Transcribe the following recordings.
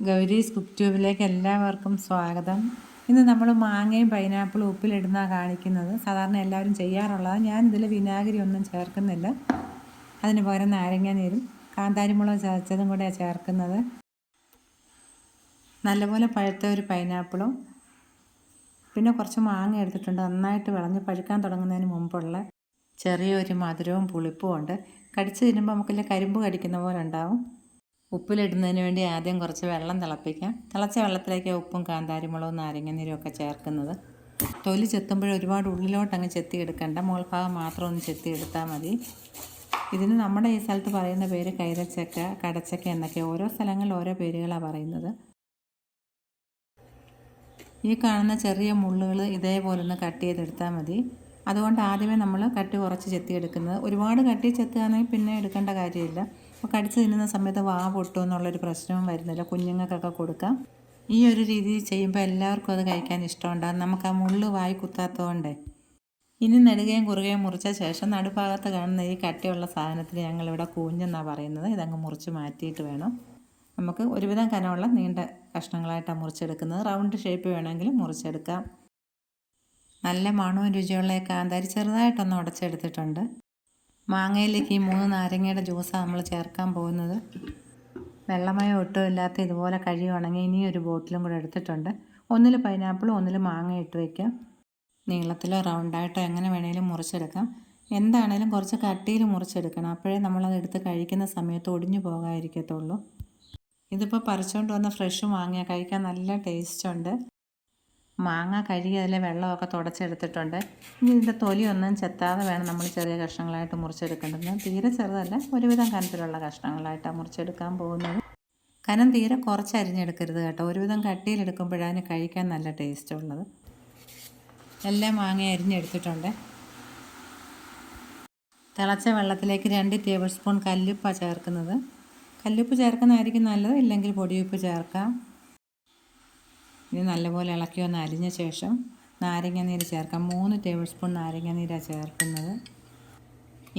Gowri's cook ട്യൂബിലേക്ക് എല്ലാവർക്കും സ്വാഗതം. ഇന്ന് നമ്മൾ മാങ്ങയും പൈനാപ്പിളും ഉപ്പിലിടുന്നതാണ് കാണിക്കുന്നത്. സാധാരണ എല്ലാവരും ചെയ്യാറുള്ളത്. ഞാനിതിൽ വിനാഗിരി ഒന്നും ചേർക്കുന്നില്ല. അതിന് പകരം നാരങ്ങ നീരും കാന്താരിമുളക് ചതച്ചതും കൂടെ ചേർക്കുന്നത്. നല്ലപോലെ പഴുത്ത ഒരു പൈനാപ്പിളും പിന്നെ കുറച്ച് മാങ്ങ എടുത്തിട്ടുണ്ട്. നന്നായിട്ട് വിളഞ്ഞ് പഴുക്കാൻ തുടങ്ങുന്നതിന് മുമ്പുള്ള ചെറിയൊരു മധുരവും പുളിപ്പും ഉണ്ട്. കടിച്ച് തിന്നുമ്പോൾ നമുക്കില്ല കരിമ്പ് കടിക്കുന്ന പോലെ ഉണ്ടാവും. ഉപ്പിലിടുന്നതിന് വേണ്ടി ആദ്യം കുറച്ച് വെള്ളം തിളപ്പിക്കാം. തിളച്ച വെള്ളത്തിലേക്ക് ഉപ്പും കാന്താരിമുളകും നാരങ്ങനീരും ഒക്കെ ചേർക്കുന്നത്. തൊലി ചെത്തുമ്പോൾ ഒരുപാട് ഉള്ളിലോട്ട് അങ്ങ് ചെത്തിയെടുക്കണ്ട, മുകൾഭാഗം മാത്രം ഒന്ന് ചെത്തിയെടുത്താൽ മതി. ഇതിന് നമ്മുടെ ഈ സ്ഥലത്ത് പറയുന്ന പേര് കൈതച്ചക്ക, കടച്ചക്ക എന്നൊക്കെ. ഓരോ സ്ഥലങ്ങളിൽ ഓരോ പേരുകളാണ് പറയുന്നത്. ഈ കാണുന്ന ചെറിയ മുള്ളുകൾ ഇതേപോലെ ഒന്ന് കട്ട് ചെയ്തെടുത്താൽ മതി. അതുകൊണ്ട് ആദ്യമേ നമ്മൾ കട്ടി കുറച്ച് ചെത്തിയെടുക്കുന്നത്. ഒരുപാട് കട്ടി ചെത്തുകയാണെങ്കിൽ പിന്നെ എടുക്കേണ്ട കാര്യമില്ല. അപ്പോൾ കടിച്ച് തിന്നുന്ന സമയത്ത് വാ പൊട്ടും എന്നുള്ളൊരു പ്രശ്നവും വരുന്നില്ല. കുഞ്ഞുങ്ങൾക്കൊക്കെ കൊടുക്കാം. ഈ ഒരു രീതി ചെയ്യുമ്പോൾ എല്ലാവർക്കും അത് കഴിക്കാൻ ഇഷ്ടമുണ്ടാകും. നമുക്ക് ആ മുള്ള് വായി കുത്താത്തതുകൊണ്ടേ. ഇനി നെടുകയും കുറുകയും മുറിച്ച ശേഷം നടുഭാഗത്ത് കാണുന്ന ഈ കട്ടിയുള്ള സാധനത്തിന് ഞങ്ങളിവിടെ കൂഞ്ഞെന്നാണ് പറയുന്നത്. ഇതങ്ങ് മുറിച്ച് മാറ്റിയിട്ട് വേണം നമുക്ക് ഒരുവിധം കനമുള്ള നീണ്ട കഷ്ണങ്ങളായിട്ടാണ് മുറിച്ചെടുക്കുന്നത്. റൗണ്ട് ഷേപ്പ് വേണമെങ്കിൽ മുറിച്ചെടുക്കാം. നല്ല മണവും രുചിയുള്ള കാന്താരി ചെറുതായിട്ടൊന്ന് ഉടച്ചെടുത്തിട്ടുണ്ട്. മാങ്ങയിലേക്ക് ഈ 3 നാരങ്ങയുടെ ജ്യൂസാണ് നമ്മൾ ചേർക്കാൻ പോകുന്നത്. വെള്ളമയം ഒട്ടും ഇല്ലാത്ത ഇതുപോലെ കഴുകുവാണെങ്കിൽ ഇനി ഒരു ബോട്ടിലും കൂടെ എടുത്തിട്ടുണ്ട്. ഒന്നിൽ പൈനാപ്പിളും ഒന്നിൽ മാങ്ങ ഇട്ട് വയ്ക്കാം. നീളത്തിലോ റൗണ്ടായിട്ടോ എങ്ങനെ വേണമെങ്കിലും മുറിച്ചെടുക്കാം. എന്താണേലും കുറച്ച് കട്ടിയിൽ മുറിച്ചെടുക്കണം. അപ്പോഴേ നമ്മളത് എടുത്ത് കഴിക്കുന്ന സമയത്ത് ഒടിഞ്ഞു പോകാതിരിക്കത്തുള്ളൂ. ഇതിപ്പോൾ പറിച്ചുകൊണ്ട് വന്ന ഫ്രഷ് മാങ്ങ കഴിക്കാൻ നല്ല ടേസ്റ്റുണ്ട്. മാങ്ങ കഴുകി അതിലെ വെള്ളമൊക്കെ തുടച്ചെടുത്തിട്ടുണ്ട്. ഇനി ഇതിൻ്റെ തൊലിയൊന്നും ചെത്താതെ വേണം നമ്മൾ ചെറിയ കഷ്ണങ്ങളായിട്ട് മുറിച്ചെടുക്കേണ്ടത്. തീരെ ചെറുതല്ല, ഒരുവിധം കനത്തിലുള്ള കഷ്ണങ്ങളായിട്ടാണ് മുറിച്ചെടുക്കാൻ പോകുന്നത്. കനം തീരെ കുറച്ച് അരിഞ്ഞെടുക്കരുത് കേട്ടോ. ഒരുവിധം കട്ടിയിലെടുക്കുമ്പോഴാണ് കഴിക്കാൻ നല്ല ടേസ്റ്റ് ഉള്ളത്. എല്ലാ മാങ്ങ അരിഞ്ഞെടുത്തിട്ടുണ്ട്. തിളച്ച വെള്ളത്തിലേക്ക് 2 ടേബിൾ സ്പൂൺ കല്ലുപ്പാണ് ചേർക്കുന്നത്. കല്ലുപ്പ് ചേർക്കുന്നതായിരിക്കും നല്ലത്, ഇല്ലെങ്കിൽ പൊടിയുപ്പ് ചേർക്കാം. ഇനി നല്ലപോലെ ഇളക്കി ഒന്ന് അരിഞ്ഞ ശേഷം നാരങ്ങാനീര് ചേർക്കാം. 3 ടേബിൾ സ്പൂൺ നാരങ്ങാനീരാണ് ചേർക്കുന്നത്.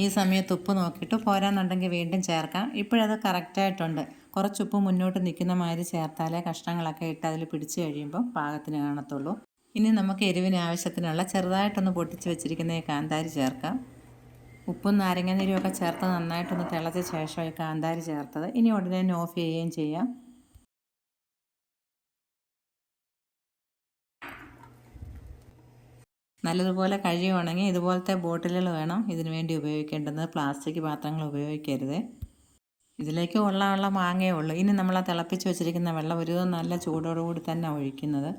ഈ സമയത്ത് ഉപ്പ് നോക്കിയിട്ട് പോരാന്നുണ്ടെങ്കിൽ വീണ്ടും ചേർക്കാം. ഇപ്പോഴത് കറക്റ്റായിട്ടുണ്ട്. കുറച്ച് ഉപ്പ് മുന്നോട്ട് നിൽക്കുന്ന മാതിരി ചേർത്താലേ കഷ്ണങ്ങളൊക്കെ ഇട്ട് അതിൽ പിടിച്ച് കഴിയുമ്പോൾ പാകത്തിന് കാണത്തുള്ളൂ. ഇനി നമുക്ക് എരിവിന് ആവശ്യത്തിനുള്ള ചെറുതായിട്ടൊന്ന് പൊട്ടിച്ച് വെച്ചിരിക്കുന്ന ഈ കാന്താരി ചേർക്കാം. ഉപ്പും നാരങ്ങാനീരും ഒക്കെ ചേർത്ത് നന്നായിട്ടൊന്ന് തിളച്ച ശേഷം ഈ കാന്താരി ചേർത്തത്. ഇനി ഉടനെ തന്നെ ഓഫ് ചെയ്യുകയും ചെയ്യാം. നല്ലതുപോലെ കഴുകുവാണെങ്കിൽ ഇതുപോലത്തെ ബോട്ടിലുകൾ വേണം ഇതിനു വേണ്ടി ഉപയോഗിക്കേണ്ടത്. പ്ലാസ്റ്റിക് പാത്രങ്ങൾ ഉപയോഗിക്കരുത്. ഇതിലേക്ക് ഉള്ള മാങ്ങയേ ഉള്ളൂ. ഇനി നമ്മൾ ആ തിളപ്പിച്ച് വെച്ചിരിക്കുന്ന വെള്ളം ഒരു നല്ല ചൂടോടുകൂടി തന്നെ ഒഴിക്കുന്നത്.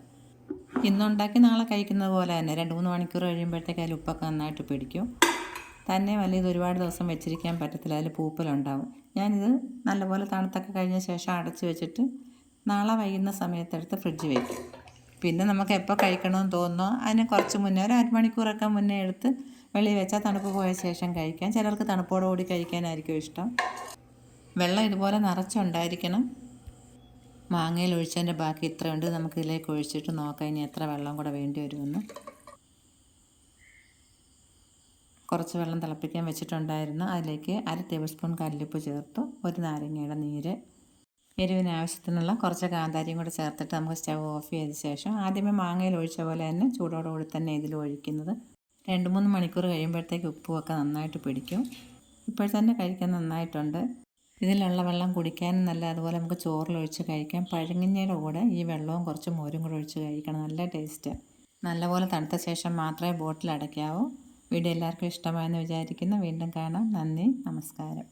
ഇന്നുണ്ടാക്കി നാളെ കഴിക്കുന്നത് പോലെ തന്നെ 2-3 മണിക്കൂർ കഴിയുമ്പോഴത്തേക്ക് അതിൽ ഉപ്പൊക്കെ നന്നായിട്ട് പിടിക്കും. തന്നെ ഇത് ഒരുപാട് ദിവസം വെച്ചിരിക്കാൻ പറ്റത്തില്ല, അതിൽ പൂപ്പലുണ്ടാവും. ഞാനിത് നല്ലപോലെ തണുത്തൊക്കെ കഴിഞ്ഞ ശേഷം അടച്ച് വെച്ചിട്ട് നാളെ വൈകുന്ന സമയത്തെടുത്ത് ഫ്രിഡ്ജ് വയ്ക്കും. പിന്നെ നമുക്ക് എപ്പോൾ കഴിക്കണമെന്ന് തോന്നുന്നോ അതിന് കുറച്ച് മുന്നേ ഒരു 1 മണിക്കൂറൊക്കെ മുന്നേ എടുത്ത് വെളിയിൽ വെച്ചാൽ തണുപ്പ് പോയ ശേഷം കഴിക്കാം. ചിലർക്ക് തണുപ്പോടുകൂടി കഴിക്കാനായിരിക്കും ഇഷ്ടം. വെള്ളം ഇതുപോലെ നിറച്ചുണ്ടായിരിക്കണം. മാങ്ങയിൽ ഒഴിച്ചതിൻ്റെ ബാക്കി ഇത്രയുണ്ട്. നമുക്ക് ഇതിലേക്ക് ഒഴിച്ചിട്ട് നോക്കാം ഇനി എത്ര വെള്ളം കൂടെ വേണ്ടി വരുമെന്ന്. കുറച്ച് വെള്ളം തിളപ്പിക്കാൻ വെച്ചിട്ടുണ്ടായിരുന്നു. അതിലേക്ക് 1/2 ടേബിൾ സ്പൂൺ കല്ലുപ്പ് ചേർത്തു. 1 നാരങ്ങയുടെ നീര്, എരിവിന് ആവശ്യത്തിനുള്ള കുറച്ച് കാന്താരിയും കൂടെ ചേർത്തിട്ട് നമുക്ക് സ്റ്റവ് ഓഫ് ചെയ്ത ശേഷം ആദ്യമേ മാങ്ങയിൽ ഒഴിച്ച പോലെ തന്നെ ചൂടോടുകൂടി തന്നെ ഇതിൽ ഒഴിക്കുന്നത്. 2-3 മണിക്കൂർ കഴിയുമ്പോഴത്തേക്ക് ഉപ്പുമൊക്കെ നന്നായിട്ട് പിടിക്കും. ഇപ്പോൾ തന്നെ കഴിക്കാൻ നന്നായിട്ടുണ്ട്. ഇതിലുള്ള വെള്ളം കുടിക്കാനും നല്ല, അതുപോലെ നമുക്ക് ചോറിലൊഴിച്ച് കഴിക്കാം. പഴങ്കഞ്ഞിയുടെ കൂടെ ഈ വെള്ളവും കുറച്ച് മോരും കൂടെ ഒഴിച്ച് കഴിക്കണം. നല്ല ടേസ്റ്റ്. നല്ലപോലെ തണുത്ത ശേഷം മാത്രമേ ബോട്ടിൽ അടയ്ക്കാവൂ. വീഡിയോ എല്ലാവർക്കും ഇഷ്ടമായെന്ന് വിചാരിക്കുന്നു. വീണ്ടും കാണാം. നന്ദി, നമസ്കാരം.